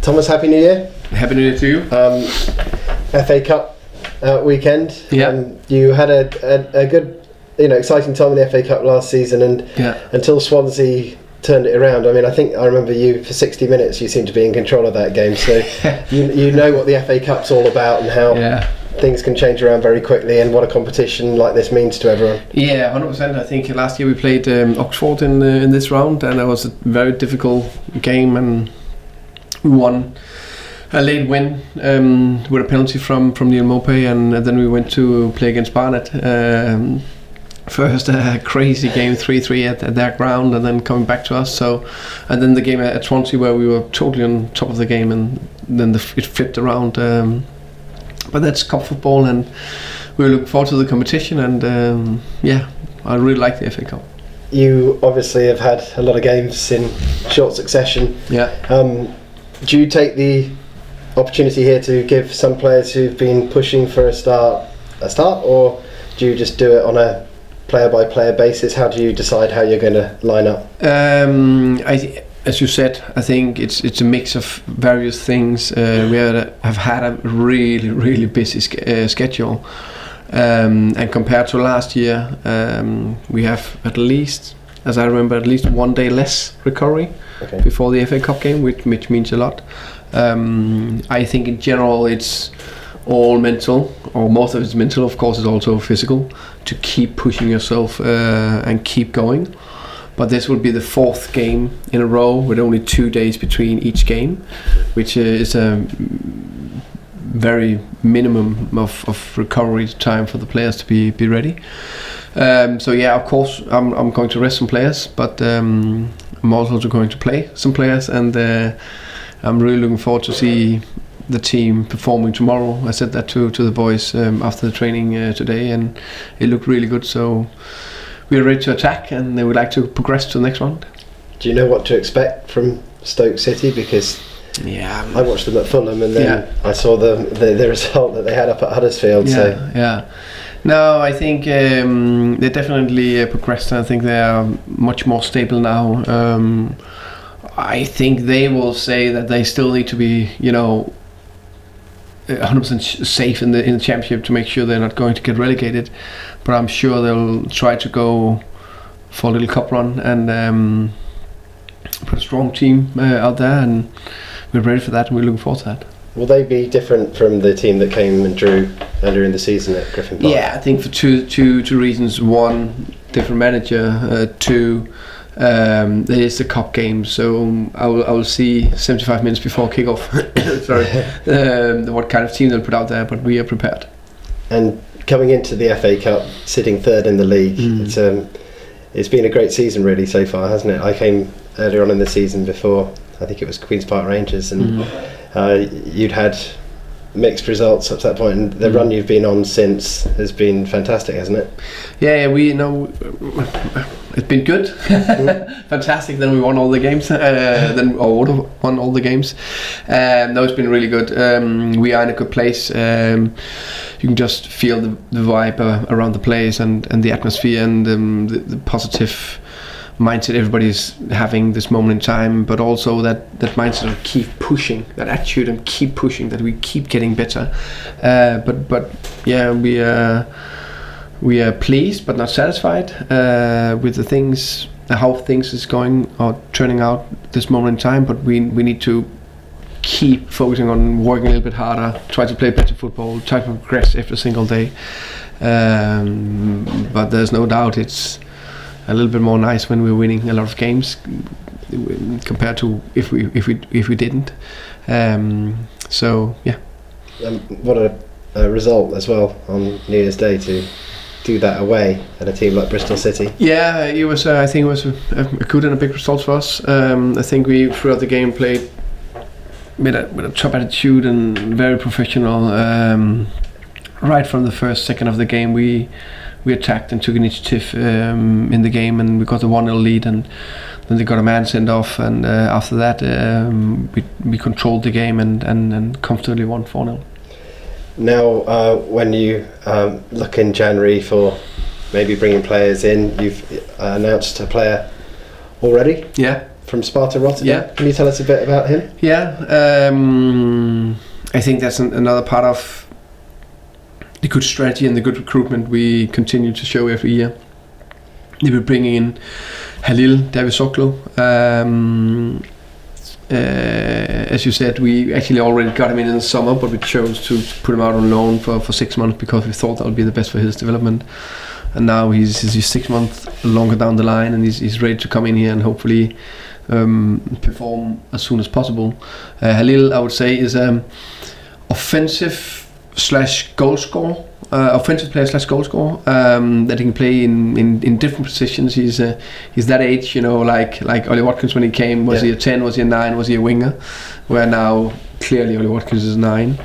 Thomas, Happy New Year. Happy New Year to you. FA Cup weekend. Yeah. You had a good, exciting time in the FA Cup last season, and until Swansea turned it around. I mean, I think I remember you for 60 minutes. You seemed to be in control of that game, so you know what the FA Cup's all about and how things can change around very quickly, and what a competition like this means to everyone. Yeah, 100%. I think last year we played Oxford in this round, and it was a very difficult game, and we won a late win with a penalty from Neil Maupay, and then we went to play against Barnet. First a crazy game, 3-3 at their ground, and then coming back to us. So, and then the game at Swansea where we were totally on top of the game, and then it flipped around. But that's cup football, and we're looking forward to the competition. And I really like the FA Cup. You obviously have had a lot of games in short succession. Yeah. Do you take the opportunity here to give some players who've been pushing for a start, or do you just do it on a player-by-player basis? How do you decide how you're going to line up? As you said, I think it's a mix of various things. We have had a really busy schedule, and compared to last year, we have at least, as I remember, at least 1 day less recovery before the FA Cup game, which means a lot. I think in general it's all mental, or most of it's mental. Of course, it's also physical, to keep pushing yourself and keep going. But this will be the fourth game in a row with only 2 days between each game, which is a very minimum of recovery time for the players to be ready. So yeah, of course I'm going to rest some players, but I'm also going to play some players, and I'm really looking forward to see the team performing tomorrow. I said that to the boys after the training today, and it looked really good. So we're ready to attack, and they would like to progress to the next round. Do you know what to expect from Stoke City? Because I watched them at Fulham, and then I saw the result that they had up at Huddersfield. No, I think they definitely progressed. I think they are much more stable now. I think they will say that they still need to be, 100% safe in the championship to make sure they're not going to get relegated. But I'm sure they'll try to go for a little cup run and put a strong team out there, and we're ready for that, and we're looking forward to that. Will they be different from the team that came and drew earlier in the season at Griffin Park? Yeah, I think for two reasons. One, different manager. Two, there is the cup game, so I will see 75 minutes before kickoff. What kind of team they'll put out there, but we are prepared. And coming into the FA Cup, sitting third in the league, it's been a great season really so far, hasn't it? I came earlier on in the season before, I think it was Queen's Park Rangers, and you'd had mixed results up to that point, and the run you've been on since has been fantastic, hasn't it? Yeah, we know it's been good. Fantastic. Then we won all the games. Won all the games. No, it's been really good. We are in a good place. You can just feel the vibe around the place, and the atmosphere, and the positive mindset everybody's having this moment in time, but also that mindset of keep pushing, that attitude, and keep pushing, that we keep getting better. But yeah, we are pleased but not satisfied with the things, how things is going or turning out this moment in time. But we need to keep focusing on working a little bit harder, try to play better football, try to progress every single day. But there's no doubt it's a little bit more nice when we're winning a lot of games compared to if we didn't. So yeah. What a result as well on New Year's Day to do that away at a team like Bristol City. Yeah, it was. I think it was a good and a big result for us. I think we throughout the game played with a top attitude and very professional. Right from the first second of the game, we attacked and took initiative in the game, and we got the 1-0 lead, and then they got a man sent off, and after that we controlled the game and comfortably won 4-0. Now, when you look in January for maybe bringing players in, you've announced a player already. Yeah. from Sparta Rotterdam. Yeah. Can you tell us a bit about him? Yeah, I think that's another part of the good strategy and the good recruitment we continue to show every year. They were bringing in Halil Davisoglu. As you said, we actually already got him in the summer, but we chose to put him out on loan for 6 months because we thought that would be the best for his development. And now he's 6 months longer down the line, and he's ready to come in here and hopefully perform as soon as possible. Halil, I would say, is offensive goal scorer. Offensive player / goal scorer that he can play in different positions. He's that age, like Ollie Watkins when he came. Was he a 10? Was he a 9? Was he a winger? Where now clearly Ollie Watkins is 9.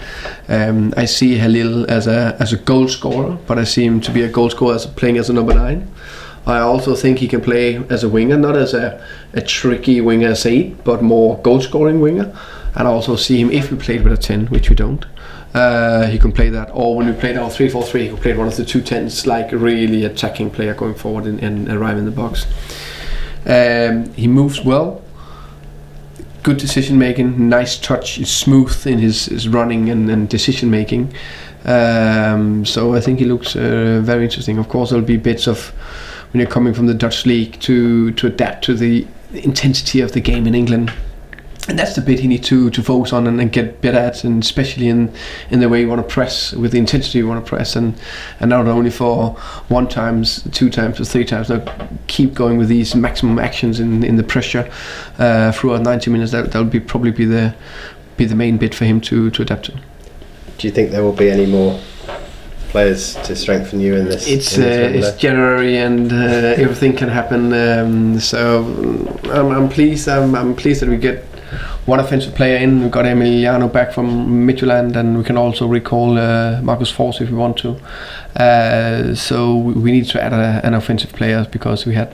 I see Halil as a goal scorer, but I see him to be a goal scorer playing as a number 9. I also think he can play as a winger, not as a tricky winger as 8, but more goal scoring winger. And I also see him, if we played with a 10, which we don't, he can play that, or when we played our 3-4-3, he could play one of the 2 10s, like a really attacking player going forward and arrive in the box. He moves well, good decision making, nice touch, he's smooth in his running and decision making. So I think he looks very interesting. Of course, there'll be bits of when you're coming from the Dutch league to adapt to the intensity of the game in England. And that's the bit he needs to focus on and get better at, and especially in the way you want to press, with the intensity you want to press, and not only for 1 times, 2 times or 3 times. Now keep going with these maximum actions in the pressure throughout 90 minutes. That will probably be the main bit for him to adapt to. Do you think there will be any more players to strengthen you in this? It's January and everything can happen. So I'm pleased. I'm pleased that we get one offensive player in. We got Emiliano back from Midtjylland, and we can also recall Marcus Forss if we want to. So we need to add an offensive player because we had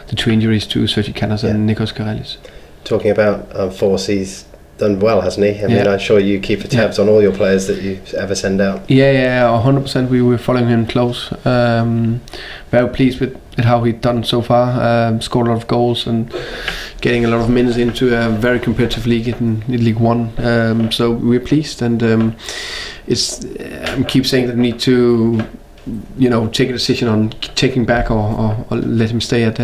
the 2 injuries to Sergi Canas and Nikos Karelis. Talking about Forss, he's done well, hasn't he? I mean, I'm sure you keep tabs on all your players that you ever send out. Yeah, 100%. We were following him close. Very pleased with how he'd done so far. Scored a lot of goals and getting a lot of minutes into a very competitive league in League One. So we're pleased, and I keep saying that we need to, take a decision on taking back or let him stay at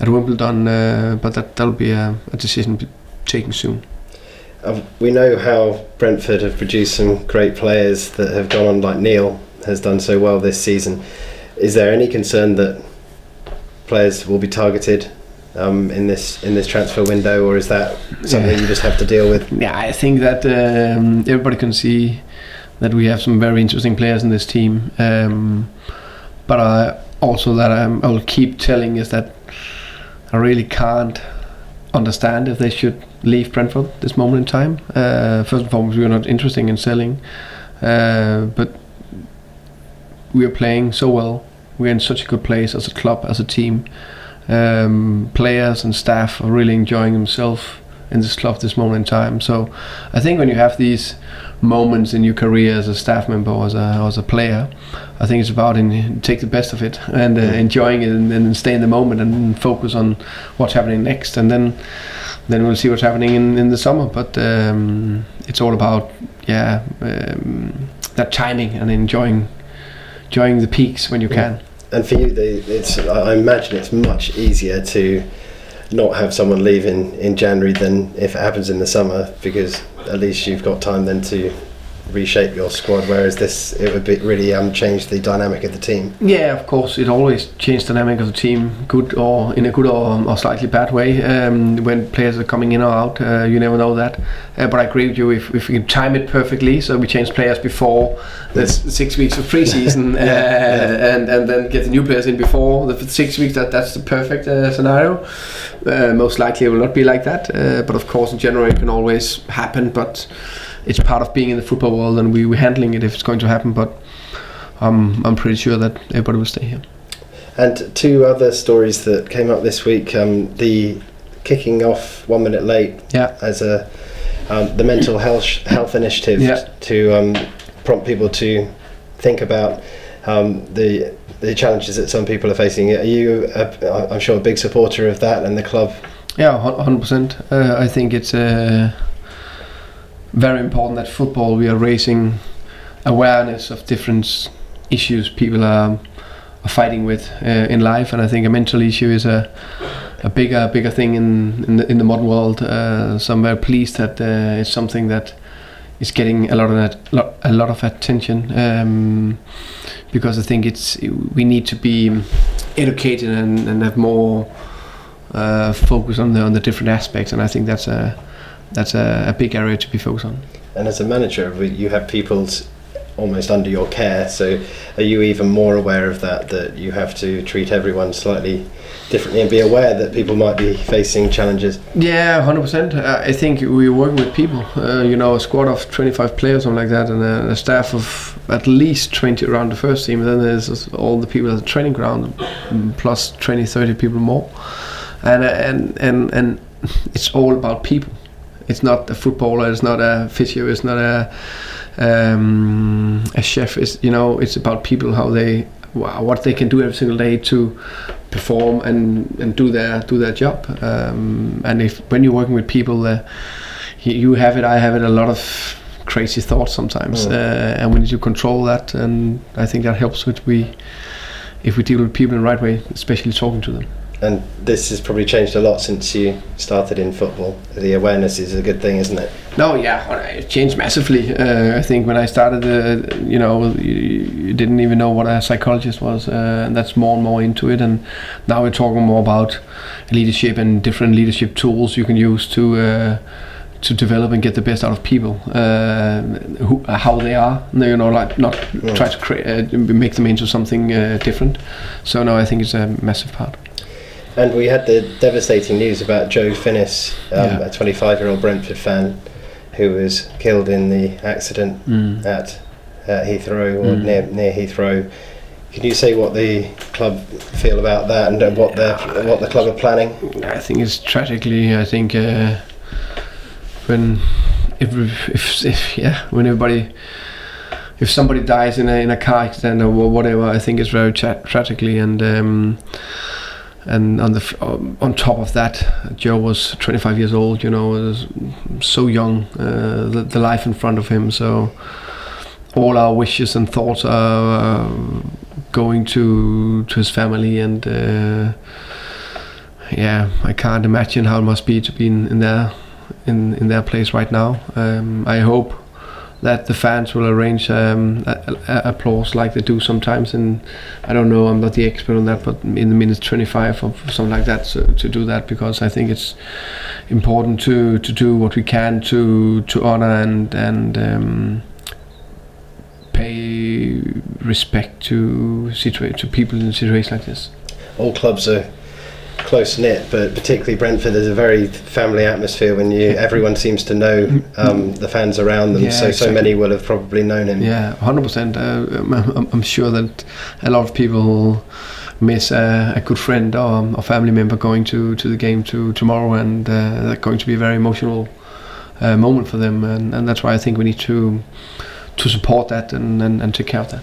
Wimbledon. But that'll be a decision taken soon. We know how Brentford have produced some great players that have gone on, like Neil has done so well this season. Is there any concern that players will be targeted in this transfer window, or is that something you just have to deal with? Yeah, I think that everybody can see that we have some very interesting players in this team. But I will keep telling is that I really can't understand if they should leave Brentford this moment in time. First and foremost, we are not interested in selling, but we are playing so well. We're in such a good place as a club, as a team. Players and staff are really enjoying themselves in this club this moment in time. So I think when you have these moments in your career as a staff member or as a player, I think it's about take the best of it and enjoying it, and stay in the moment and focus on what's happening next, and then we'll see what's happening in the summer. But it's all about that timing and enjoying the peaks when you can. And for you, I imagine it's much easier to not have someone leave in January than if it happens in the summer, because at least you've got time then to reshape your squad, whereas it would be really change the dynamic of the team. Yeah, of course, it always changes the dynamic of the team, good or in a good or slightly bad way. When players are coming in or out, you never know that. But I agree with you, if we can time it perfectly, so we change players before the 6 weeks of pre-season, and then get the new players in before the 6 weeks. That's the perfect scenario. Most likely it will not be like that, but of course in January it can always happen. But it's part of being in the football world, and we're handling it if it's going to happen. But I'm pretty sure that everybody will stay here. And 2 other stories that came up this week: the kicking off 1 minute late as the mental health initiative to prompt people to think about the challenges that some people are facing. Are you, I'm sure, a big supporter of that and the club Yeah, 100%. I think it's very important that football we are raising awareness of different issues people are fighting with in life, and I think a mental issue is a bigger thing in the modern world. So I'm very pleased that it's something that is getting a lot of attention, because I think we need to be educated and have more focus on the different aspects, and I think that's a big area to be focused on. And as a manager, you have people almost under your care, so are you even more aware of that you have to treat everyone slightly differently and be aware that people might be facing challenges? Yeah, 100%. I think we're working with people, a squad of 25 players, something like that, and a staff of at least 20 around the first team. And then there's all the people at the training ground, plus 20, 30 people more. And it's all about people. It's not a footballer, it's not a physio, it's not a chef. It's about people, what they can do every single day to perform and do their job. And when you're working with people, you have it, I have it, a lot of crazy thoughts sometimes, and we need to control that. And I think that helps if we deal with people in the right way, especially talking to them. And this has probably changed a lot since you started in football. The awareness is a good thing, isn't it? No, yeah, it changed massively. I think when I started, you didn't even know what a psychologist was, and that's more and more into it. And now we're talking more about leadership and different leadership tools you can use to develop and get the best out of people, how they are. Not try to make them into something different. So no, I think it's a massive part. And we had the devastating news about Joe Finnis, a 25-year-old Brentford fan who was killed in the accident at Heathrow, or near Heathrow. Can you say what the club feel about that and what the club are planning? I think it's tragically. I think when somebody dies in a car accident or whatever, I think it's very tragically. And on top of that, Joe was 25 years old, was so young, the life in front of him. So all our wishes and thoughts are going to his family, and I can't imagine how it must be to be in their place right now. I hope that the fans will arrange applause like they do sometimes, and I don't know, I'm not the expert on that, but in the minutes 25 or something like that, to do that, because I think it's important to do what we can to honor and pay respect to people in situations like this. All clubs are close knit, but particularly Brentford, there's a very family atmosphere when everyone seems to know the fans around them. So many will have probably known him. Yeah, 100%. I'm sure that a lot of people miss a good friend or a family member going to the game tomorrow, and that's going to be a very emotional moment for them, and that's why I think we need to support that and take care of that.